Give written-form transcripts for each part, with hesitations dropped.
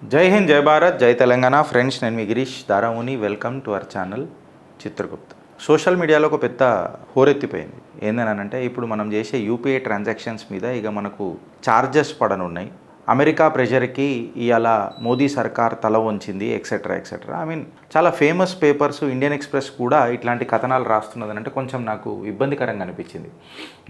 జై హింద్, జై భారత్, జై తెలంగాణ. ఫ్రెండ్స్, నేను మీ Girish Daramuni. Welcome to our channel Chitragupta. Social మీడియాలో ఒక పెద్ద హోరెత్తిపోయింది. ఏందనంటే ఇప్పుడు మనం చేసే యూపీఐ ట్రాన్సాక్షన్స్ మీద ఇక మనకు ఛార్జెస్ పడనున్నాయి. అమెరికా ప్రెషర్కి ఇవాళ మోదీ సర్కార్ తల వంచింది, ఎక్సెట్రా ఎక్సెట్రా. ఐ మీన్ చాలా ఫేమస్ పేపర్స్, ఇండియన్ ఎక్స్ప్రెస్ కూడా ఇట్లాంటి కథనాలు రాస్తున్నదంటే కొంచెం నాకు ఇబ్బందికరంగా అనిపించింది.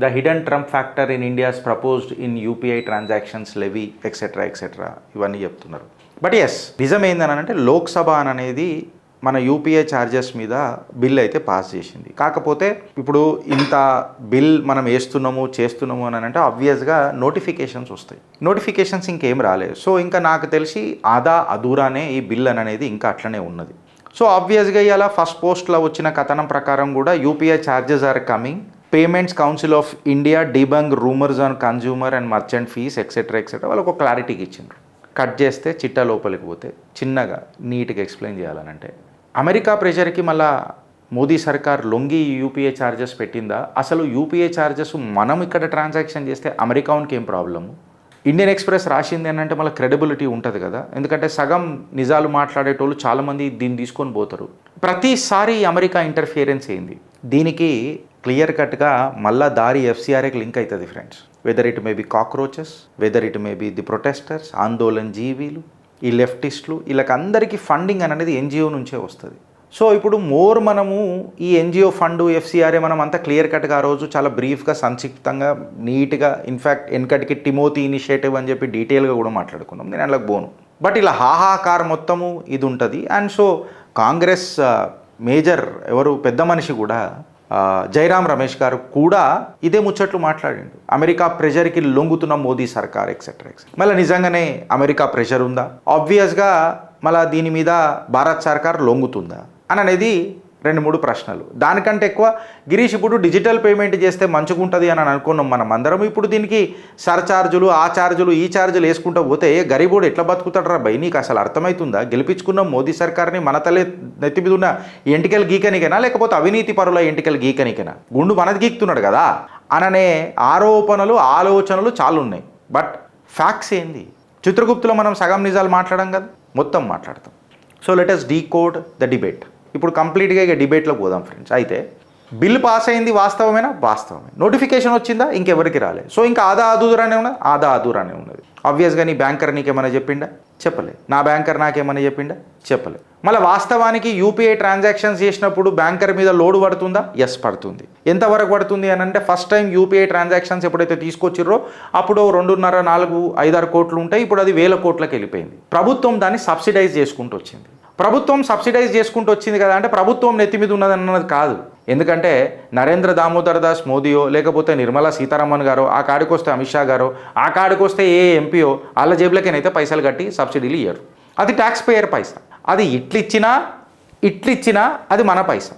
The hidden Trump factor in India's proposed in UPI transactions levy etcetera etcetera ఇవన్నీ చెప్తున్నారు. బట్ ఎస్, నిజం ఏందనంటే లోక్సభ అనేది మన యూపీఐ ఛార్జెస్ మీద బిల్ అయితే పాస్ చేసింది. కాకపోతే ఇప్పుడు ఇంత బిల్ మనం వేస్తున్నాము చేస్తున్నాము అని అంటే ఆబ్వియస్గా నోటిఫికేషన్స్ వస్తాయి. నోటిఫికేషన్స్ ఇంకేం రాలేదు. సో ఇంకా నాకు తెలిసి ఆదా అధూరానే ఈ బిల్ అనేది ఇంకా అట్లనే ఉన్నది. సో ఆబ్వియస్గా ఇలా ఫస్ట్ పోస్ట్లో వచ్చిన కథనం ప్రకారం కూడా UPI charges are coming. Payments council of India debunk rumours on consumer and merchant fees etcetera etcetera వాళ్ళకు ఒక క్లారిటీకి ఇచ్చిండ్రు. కట్ చేస్తే చిట్టా లోపలికి పోతే చిన్నగా నీట్గా ఎక్స్ప్లెయిన్ చేయాలనంటే అమెరికా ప్రెషర్కి మళ్ళా మోదీ సర్కార్ లొంగి యూపీఐ ఛార్జెస్ పెట్టిందా? అసలు యూపీఐ ఛార్జెస్ మనం ఇక్కడ ట్రాన్సాక్షన్ చేస్తే అమెరికాకి ఏం ప్రాబ్లము? ఇండియన్ ఎక్స్ప్రెస్ రాసింది అని అంటే మళ్ళీ క్రెడిబిలిటీ ఉంటుంది కదా. ఎందుకంటే సగం నిజాలు మాట్లాడేటోళ్ళు చాలామంది దీన్ని తీసుకొని పోతారు. ప్రతిసారి అమెరికా ఇంటర్ఫియరెన్స్ అయింది. దీనికి క్లియర్ కట్గా మళ్ళా దారి ఎఫ్సిఆర్ఏకి లింక్ అవుతుంది friends. Whether it may be cockroaches, whether it may be the protesters, ఆందోళన్ జీవీలు, ఈ లెఫ్టిస్టులు, వీళ్ళకి అందరికీ ఫండింగ్ అనేది ఎన్జిఓ నుంచే వస్తుంది. సో ఇప్పుడు మనము ఈ ఎన్జిఓ ఫండు ఎఫ్సిఆర్ఏ మనం అంతా క్లియర్ కట్గా ఆ రోజు చాలా బ్రీఫ్గా సంక్షిప్తంగా నీట్గా ఇన్ఫ్యాక్ట్ వెనకటికి టిమోతి ఇనిషియేటివ్ అని చెప్పి డీటెయిల్గా కూడా మాట్లాడుకున్నాం. నేను అందులోకి పోను. బట్ ఇలా హాహాకార్ మొత్తము ఇది ఉంటుంది. అండ్ సో కాంగ్రెస్ మేజర్ ఎవరు పెద్ద మనిషి కూడా జైరామ్ రమేష్ గారు కూడా ఇదే ముచ్చట్లు మాట్లాడిండు. అమెరికా ప్రెషర్కి లొంగుతున్న మోదీ సర్కార్ ఎక్సెట్రా ఎక్సెట్రా. మళ్ళీ నిజంగానే అమెరికా ప్రెషర్ ఉందా? ఆబ్వియస్గా మళ్ళీ దీని మీద భారత్ సర్కార్ లొంగుతుందా అని అనేది 2-3 ప్రశ్నలు. దానికంటే ఎక్కువ గిరీష్ ఇప్పుడు డిజిటల్ పేమెంట్ చేస్తే మంచిగుంటుంది అని అనుకున్నాం మనం అందరం. ఇప్పుడు దీనికి సర్చార్జులు, ఆ ఛార్జులు, ఈ ఛార్జులు వేసుకుంటూ పోతే గరీబోడు ఎట్లా బతుకుతాడరా భయ్? నీకు అసలు అర్థమవుతుందా? గెలిపించుకున్నాం మోదీ సర్కార్ని, మన తలే నెత్తి మీద ఉన్న ఎంటికలు గీకనికైనా లేకపోతే అవినీతి పరుల ఎంటికలు గీకనికైనా? గుండు మనది గీకుతున్నాడు కదా అననే ఆరోపణలు, ఆలోచనలు చాలా ఉన్నాయి. బట్ ఫ్యాక్ట్స్ ఏంది? చిత్రగుప్తులో మనం సగం నిజాలు మాట్లాడాం కదా, మొత్తం మాట్లాడతాం. So let us decode the debate. ఇప్పుడు కంప్లీట్గా ఇక డిబేట్లో పోదాం ఫ్రెండ్స్. అయితే బిల్ పాస్ అయింది వాస్తవమేనా? వాస్తవమే. నోటిఫికేషన్ వచ్చిందా? ఇంకెవరికి రాలేదు. సో ఇంకా ఆదా అధూరానే ఉన్నది, ఆదా అధూరానే ఉన్నది. ఆబ్వియస్గా నీ బ్యాంకర్ నీకేమైనా చెప్పిండా? చెప్పలే. నా బ్యాంకర్ నాకేమైనా చెప్పిండా? చెప్పలే. మళ్ళీ వాస్తవానికి యూపీఐ ట్రాన్సాక్షన్స్ చేసినప్పుడు బ్యాంకర్ మీద లోడ్ పడుతుందా? ఎస్ పడుతుంది. ఎంతవరకు పడుతుంది అని అంటే ఫస్ట్ టైం యూపీఐ ట్రాన్సాక్షన్స్ ఎప్పుడైతే తీసుకొచ్చిర్రో అప్పుడు 2.5, 4, 5-6 కోట్లు ఉంటాయి. ఇప్పుడు అది 1000 కోట్లకు వెళ్ళిపోయింది. ప్రభుత్వం దాన్ని సబ్సిడైజ్ చేసుకుంటూ వచ్చింది. ప్రభుత్వం సబ్సిడైజ్ చేసుకుంటూ వచ్చింది కదా అంటే ప్రభుత్వం నెత్తి మీద ఉన్నదన్నది కాదు. ఎందుకంటే నరేంద్ర దామోదర్ దాస్ మోదీయో లేకపోతే నిర్మలా సీతారామన్ గారో, ఆ కాడికి వస్తే అమిత్ షా గారో, ఆ కాడికి వస్తే ఏ ఎంపీయో వాళ్ళ జేబులకేనైతే పైసలు కట్టి సబ్సిడీలు ఇయ్యరు. అది ట్యాక్స్ పేయర్ పైసా. అది ఇట్లిచ్చినా అది మన పైసా.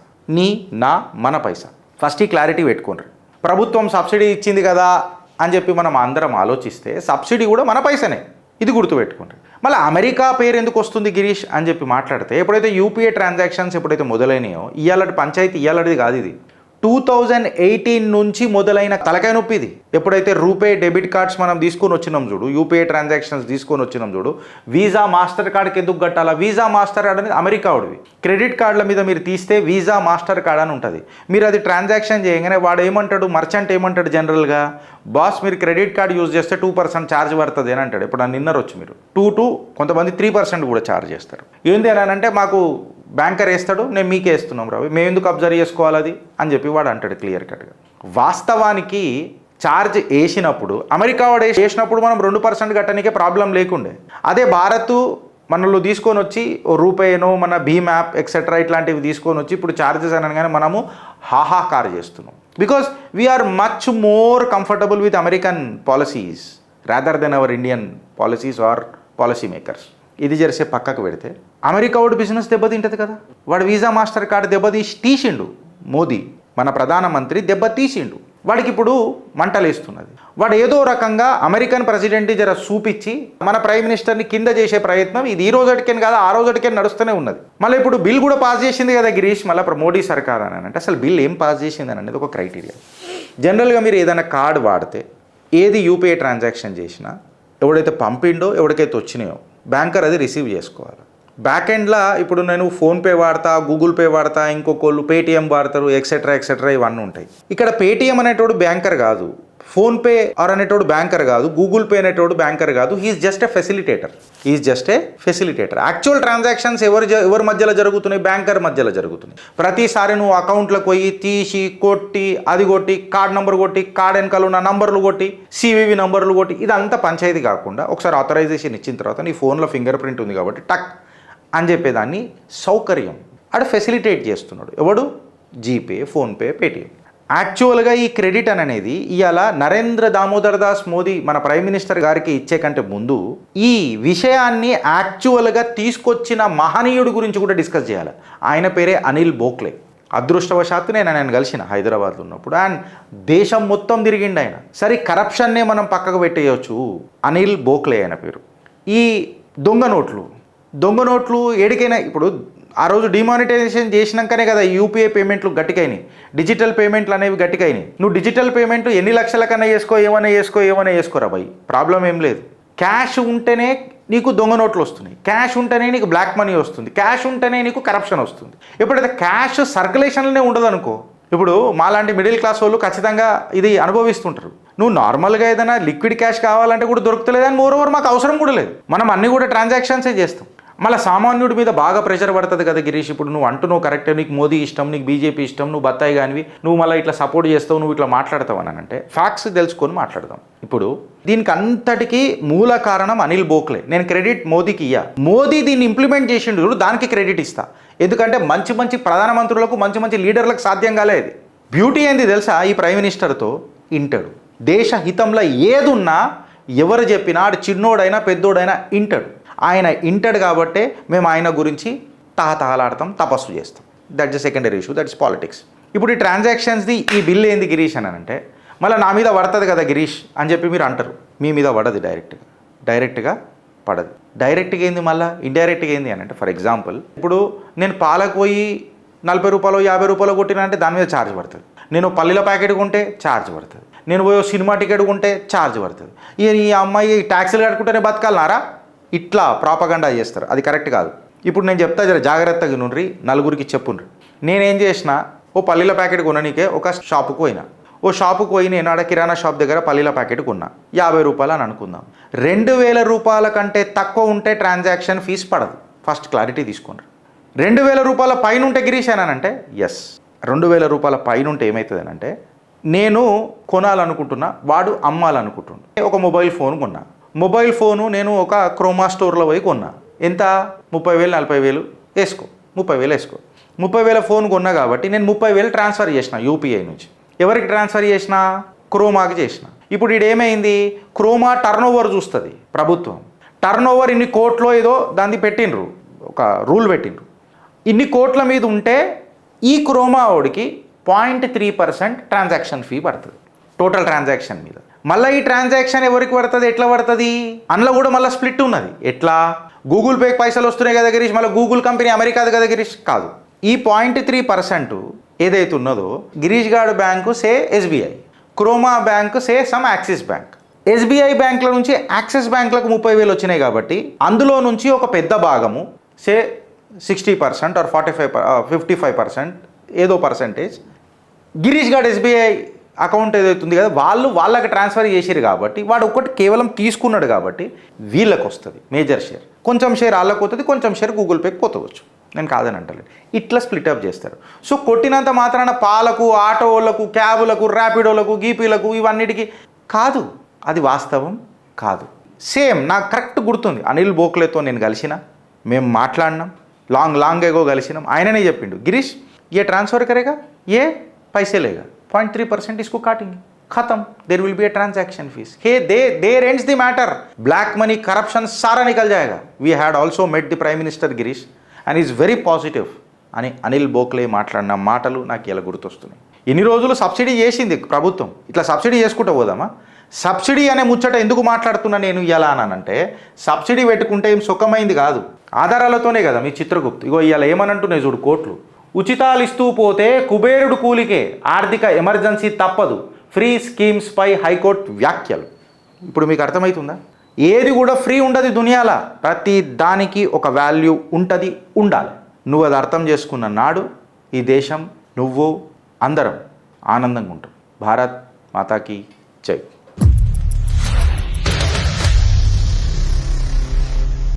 మన పైసా. ఫస్ట్ ఈ క్లారిటీ పెట్టుకోండి. ప్రభుత్వం సబ్సిడీ ఇచ్చింది కదా అని చెప్పి మనం అందరం ఆలోచిస్తే సబ్సిడీ కూడా మన పైసనే. ఇది గుర్తుపెట్టుకోండి. మళ్ళీ అమెరికా పేరు ఎందుకు వస్తుంది గిరీష్ అని చెప్పి మాట్లాడితే ఎప్పుడైతే యూపీఐ ట్రాన్సాక్షన్స్ ఎప్పుడైతే మొదలైనాయో ఇయ్యాలటి పంచాయతీ ఇయ్యాలటిది కాదు. ఇది 2018 నుంచి మొదలైన తలకాయ నొప్పి ఇది. ఎప్పుడైతే రూపే డెబిట్ కార్డ్స్ మనం తీసుకొని వచ్చినాం చూడు, యూపీఐ ట్రాన్సాక్షన్స్ తీసుకొని వచ్చినాం చూడు, వీసా మాస్టర్ కార్డ్కి ఎందుకు కట్టాలా? వీసా మాస్టర్ కార్డ్ అనేది అమెరికా వాడివి. క్రెడిట్ కార్డుల మీద మీరు తీస్తే వీసా మాస్టర్ కార్డ్ అని ఉంటుంది. మీరు అది ట్రాన్సాక్షన్ చేయగానే వాడు ఏమంటాడు, మర్చెంట్ ఏమంటాడు జనరల్గా, బాస్ మీరు క్రెడిట్ కార్డ్ యూజ్ చేస్తే 2% ఛార్జ్ పడుతుంది అని అంటాడు. ఇప్పుడు నిన్న వచ్చి మీరు 2 కొంతమంది 3% కూడా ఛార్జ్ చేస్తారు. ఏంది అని అంటే మాకు బ్యాంకర్ వేస్తాడు, నేను మీకే వేస్తున్నాం రావు, మేము ఎందుకు అబ్జర్వ్ చేసుకోవాలి అది అని చెప్పి వాడు అంటాడు క్లియర్ కట్గా. వాస్తవానికి ఛార్జ్ వేసినప్పుడు అమెరికా వాడు వేసినప్పుడు మనం 2% కట్టడానికే ప్రాబ్లం లేకుండే. అదే భారత్ మనలో తీసుకొని వచ్చి రూపేనో మన భీమ్ యాప్ ఎక్సెట్రా ఇట్లాంటివి తీసుకొని వచ్చి ఇప్పుడు ఛార్జెస్ అనగానే మనము హాహాకార్ చేస్తున్నాం. Because we are much more comfortable with American policies rather than our Indian policies or policy makers. ఇది జరిసే పక్కకు పెడితే అమెరికా వాడు బిజినెస్ దెబ్బతింటుంది కదా. వాడు వీసా మాస్టర్ కార్డు తీసిండు మోదీ, మన ప్రధానమంత్రి దెబ్బతీసిండు. వాడికి ఇప్పుడు మంటలేస్తున్నది. వాడు ఏదో రకంగా అమెరికన్ ప్రెసిడెంట్ని జర చూపించి మన ప్రైమ్ మినిస్టర్ని కింద చేసే ప్రయత్నం ఇది ఈ రోజుటికేను కాదు, ఆ రోజుటికే నడుస్తూనే ఉన్నది. మళ్ళీ ఇప్పుడు బిల్ కూడా పాస్ చేసింది కదా గిరీష్, మళ్ళీ మోడీ సర్కార్ అని అంటే అసలు బిల్ ఏం పాస్ చేసింది అనేది ఒక క్రైటీరియా. జనరల్గా మీరు ఏదైనా కార్డు వాడితే ఏది యూపీఐ ట్రాన్సాక్షన్ చేసినా ఎవడైతే పంపిండో ఎవరికైతే వచ్చినాయో బ్యాంకర్ అది రిసీవ్ చేసుకోవాలి. బ్యాక్ ఎండ్లో ఇప్పుడు నేను ఫోన్పే వాడతా, గూగుల్ పే వాడతా, ఇంకొకళ్ళు పేటిఎం వాడతారు, ఎక్సెట్రా ఇవన్నీ ఉంటాయి. ఇక్కడ పేటిఎం అనేటోడు బ్యాంకర్ కాదు, ఫోన్పే ఆర్ అనేటోడు బ్యాంకర్ కాదు, గూగుల్ పే అనేటోడు బ్యాంకర్ కాదు. He is just a facilitator. Actual transactions ఎవరి మధ్యలో జరుగుతున్నాయి? బ్యాంకర్ మధ్యలో జరుగుతున్నాయి. ప్రతిసారి నువ్వు అకౌంట్లోకి పోయి తీసి కొట్టి, అది కొట్టి, కార్డ్ నెంబర్ కొట్టి, కార్డ్ వెనకాల ఉన్న నంబర్లు కొట్టి, సివివి నంబర్లు కొట్టి, ఇదంతా పంచాయతీ కాకుండా ఒకసారి ఆథరైజేషన్ ఇచ్చిన తర్వాత నీ ఫోన్లో ఫింగర్ ప్రింట్ ఉంది కాబట్టి టక్ అని చెప్పేదాన్ని సౌకర్యం అక్కడ ఫెసిలిటేట్ చేస్తున్నాడు. ఎవడు? GPay, PhonePe, Paytm. యాక్చువల్గా ఈ క్రెడిట్ అనేది ఇవాళ నరేంద్ర దామోదర్ దాస్ మోదీ మన ప్రైమ్ మినిస్టర్ గారికి ఇచ్చే కంటే ముందు ఈ విషయాన్ని యాక్చువల్గా తీసుకొచ్చిన మహనీయుడి గురించి కూడా డిస్కస్ చేయాలి. ఆయన పేరే అనిల్ బోక్లే. అదృష్టవశాత్తు నేను కలిసిన హైదరాబాద్లో ఉన్నప్పుడు. అండ్ దేశం మొత్తం తిరిగిండు ఆయన. సరే, కరప్షన్నే మనం పక్కకు పెట్టేయచ్చు. అనిల్ బోక్లే ఆయన పేరు. ఈ దొంగ నోట్లు ఏడికైనా ఇప్పుడు ఆ రోజు డిమానిటైజేషన్ చేసినాకనే కదా యూపీఐ పేమెంట్లు గట్టికైనాయి, డిజిటల్ పేమెంట్లు అనేవి గట్టికైనాయి. నువ్వు డిజిటల్ పేమెంట్ ఎన్ని లక్షల కన్నా ఏమైనా చేసుకోరా భయ్, ప్రాబ్లం ఏం లేదు. క్యాష్ ఉంటేనే నీకు దొంగ నోట్లు వస్తున్నాయి, క్యాష్ ఉంటేనే నీకు బ్లాక్ మనీ వస్తుంది, క్యాష్ ఉంటేనే నీకు కరప్షన్ వస్తుంది. ఎప్పుడైతే క్యాష్ సర్క్యులేషన్లోనే ఉండదు అనుకో, ఇప్పుడు మాలాంటి మిడిల్ క్లాస్ వాళ్ళు ఖచ్చితంగా ఇది అనుభవిస్తుంటారు. నువ్వు నార్మల్గా ఏదైనా లిక్విడ్ క్యాష్ కావాలంటే కూడా దొరుకుతలేదు, అని మోరోవర్ మాకు అవసరం కూడా లేదు. మనం అన్నీ కూడా ట్రాన్సాక్షన్సే చేస్తాం. మళ్ళీ సామాన్యుడి మీద బాగా ప్రెషర్ పడుతుంది కదా గిరీష్. ఇప్పుడు నువ్వు అంటున్నావు కరెక్టే, నీకు మోదీ ఇష్టం, నీకు బీజేపీ ఇష్టం, నువ్వు బత్తాయి కానివి, నువ్వు మళ్ళీ ఇట్లా సపోర్ట్ చేస్తావు, నువ్వు ఇట్లా మాట్లాడతావు అని అంటే ఫ్యాక్ట్స్ తెలుసుకొని మాట్లాడదాం. ఇప్పుడు దీనికి అంతటికీ మూల కారణం అనిల్ బోక్లే. నేను క్రెడిట్ మోదీకి ఇయ్యా, మోదీ దీన్ని ఇంప్లిమెంట్ చేసిండు, దానికి క్రెడిట్ ఇస్తా. ఎందుకంటే మంచి ప్రధానమంత్రులకు, మంచి లీడర్లకు సాధ్యం కాలేదు. బ్యూటీ ఏంది తెలుసా? ఈ ప్రైమ్ మినిస్టర్తో ఇంటాడు. దేశ హితంలో ఏదున్నా ఎవరు చెప్పినా, ఆడు చిన్నోడైనా పెద్దోడైనా ఇంటాడు. ఆయన ఇంటాడు కాబట్టే మేము ఆయన గురించి తహతహలాడతాం, తపస్సు చేస్తాం. That's the secondary issue, that's politics. ఇప్పుడు ఈ ట్రాన్సాక్షన్స్ది ఈ బిల్ ఏంది గిరీష్ అని అంటే, మళ్ళీ నా మీద పడుతుంది కదా గిరీష్ అని చెప్పి మీరు అంటారు. మీ మీద పడదు, డైరెక్ట్గా పడదు. డైరెక్ట్గా ఏంది, మళ్ళీ ఇండైరెక్ట్గా ఏంది అని అంటే, ఫర్ ఎగ్జాంపుల్ ఇప్పుడు నేను పాలకు పోయి 40 రూపాయలు 50 రూపాయలు కొట్టినా అంటే దాని మీద ఛార్జ్ పడుతుంది. నేను పల్లీల ప్యాకెట్ కొంటే ఛార్జ్ పడుతుంది. నేను పోయి సినిమా టికెట్ కొంటే ఛార్జ్ పడుతుంది. ఈ అమ్మాయి ట్యాక్సీలు కట్టుకుంటేనే బతకాలనారా? ఇట్లా ప్రాపగండా చేస్తారు. అది కరెక్ట్ కాదు. ఇప్పుడు నేను చెప్తా, జర జాగ్రత్తగా నుండ్రి, నలుగురికి చెప్పుండ్రి. నేనేం చేసిన, ఓ పల్లీల ప్యాకెట్ కొననీకే ఒక షాపుకు పోయినా. నేను ఆడ కిరాణా షాప్ దగ్గర పల్లీల ప్యాకెట్ కొన్నా, 50 రూపాయలు అని అనుకుందాం. 2000 రూపాయల కంటే తక్కువ ఉంటే ట్రాన్సాక్షన్ ఫీజు పడదు. ఫస్ట్ క్లారిటీ తీసుకోండి. 2000 రూపాయల పైన ఉంటే గిరీష్ అంటే ఎస్, 2000 రూపాయల పైన ఉంటే ఏమవుతుంది అని అంటే, నేను కొనాలనుకుంటున్నా, వాడు అమ్మాలనుకుంటున్నా. ఒక మొబైల్ ఫోన్ కొన్నా. మొబైల్ ఫోను నేను ఒక క్రోమా స్టోర్లో పోయి కొన్నా. ఎంత? 30,000 40,000 వేసుకో, 30,000 వేసుకో. 30,000 ఫోన్ కొన్నా కాబట్టి నేను 30,000 ట్రాన్స్ఫర్ చేసిన యూపీఐ నుంచి. ఎవరికి ట్రాన్స్ఫర్ చేసిన? క్రోమాకి చేసిన. ఇప్పుడు ఇది ఏమైంది? క్రోమా టర్న్ ఓవర్ చూస్తుంది ప్రభుత్వం. టర్న్ ఓవర్ ఇన్ని కోట్లో ఏదో దాన్ని పెట్టిండ్రు, ఒక రూల్ పెట్టిండ్రు. ఇన్ని కోట్ల మీద ఉంటే ఈ క్రోమా వాడికి 0.3% ట్రాన్సాక్షన్ ఫీ పడుతుంది టోటల్ ట్రాన్సాక్షన్ మీద. మళ్ళీ ఈ ట్రాన్సాక్షన్ ఎవరికి పడుతుంది, ఎట్లా పడుతుంది? అందులో కూడా మళ్ళీ స్ప్లిట్ ఉన్నది. ఎట్లా? గూగుల్ పేకి పైసలు వస్తున్నాయి కదా గిరీష్, మళ్ళీ గూగుల్ కంపెనీ అమెరికాది కదా గిరీష్? కాదు. ఈ 0.3% ఏదైతే ఉన్నదో, గిరీష్ గార్డ్ బ్యాంకు సే ఎస్బీఐ, క్రోమా బ్యాంకు సే సమ్ యాక్సిస్ బ్యాంక్. ఎస్బీఐ బ్యాంకుల నుంచి యాక్సిస్ బ్యాంకులకు 30,000 వచ్చినాయి కాబట్టి అందులో నుంచి ఒక పెద్ద భాగము సే 60% ఆర్ 55% ఏదో percentage credit card SBI account ఏదైతుంది కదా, వాళ్ళకి ట్రాన్స్ఫర్ చేసారు కాబట్టి, వాడు ఒకటి కేవలం తీసుకున్నాడు కాబట్టి వీళ్ళకి వస్తుంది మేజర్ షేర్. కొంచెం షేర్ వాళ్ళకి పోతుంది, కొంచెం షేర్ గూగుల్ పేకి పోతవచ్చు. నేను కాదని అంటలేదు. ఇట్లా స్ప్లిటప్ చేస్తారు. సో కొట్టినంత మాత్రాన పాలకు, ఆటో వాళ్ళకు, క్యాబులకు, ర్యాపిడోలకు, గీపీలకు ఇవన్నిటికీ కాదు. అది వాస్తవం కాదు. సేమ్ నాకు కరెక్ట్ గుర్తుంది, అనిల్ బోక్లేతో నేను కలిసిన, మేము మాట్లాడినాం, లాంగ్ ఎగో కలిసినాం. ఆయననే చెప్పిండు, గిరీష్ ఏ ట్రాన్స్ఫర్ కరేగా, ఏ पैसे लेगा 0.3% इसको काटेंगे, खत्म, there will be a transaction fee. Hey there ends the matter. Black money, corruption सारा निकल जाएगा. We had also met the prime minister Girish and is very positive అని అనిల్ బోక్లే మాట్లాడిన మాటలు నాకు ఇలా గుర్తొస్తున్నాయి. ఇన్ని రోజులు సబ్సిడీ చేసింది ప్రభుత్వం, ఇట్లా సబ్సిడీ చేసుకుంటూ పోదామా? సబ్సిడీ అనే ముచ్చట ఎందుకు మాట్లాడుతున్నా నేను ఇలా అనంటే, సబ్సిడీ పెట్టుకుంటే ఏం సుఖమైంది కాదు, ఆధారాలతోనే కదా. మీ చిత్రగుప్తు ఇగో ఇవాళ ఏమనంటున్నాయి చూడు, కోట్లు ఉచితాలు ఇస్తూ పోతే కుబేరుడు కూలికే, ఆర్థిక ఎమర్జెన్సీ తప్పదు, ఫ్రీ స్కీమ్స్ పై హైకోర్టు వ్యాఖ్యలు. ఇప్పుడు మీకు అర్థమవుతుందా? ఏది కూడా ఫ్రీ ఉండదు దునియాల. ప్రతి దానికి ఒక వాల్యూ ఉంటుంది, ఉండాలి. నువ్వు అది అర్థం చేసుకున్న నాడు ఈ దేశం, నువ్వు, అందరం ఆనందంగా ఉంటాం. భారత్ మాతాకి జై.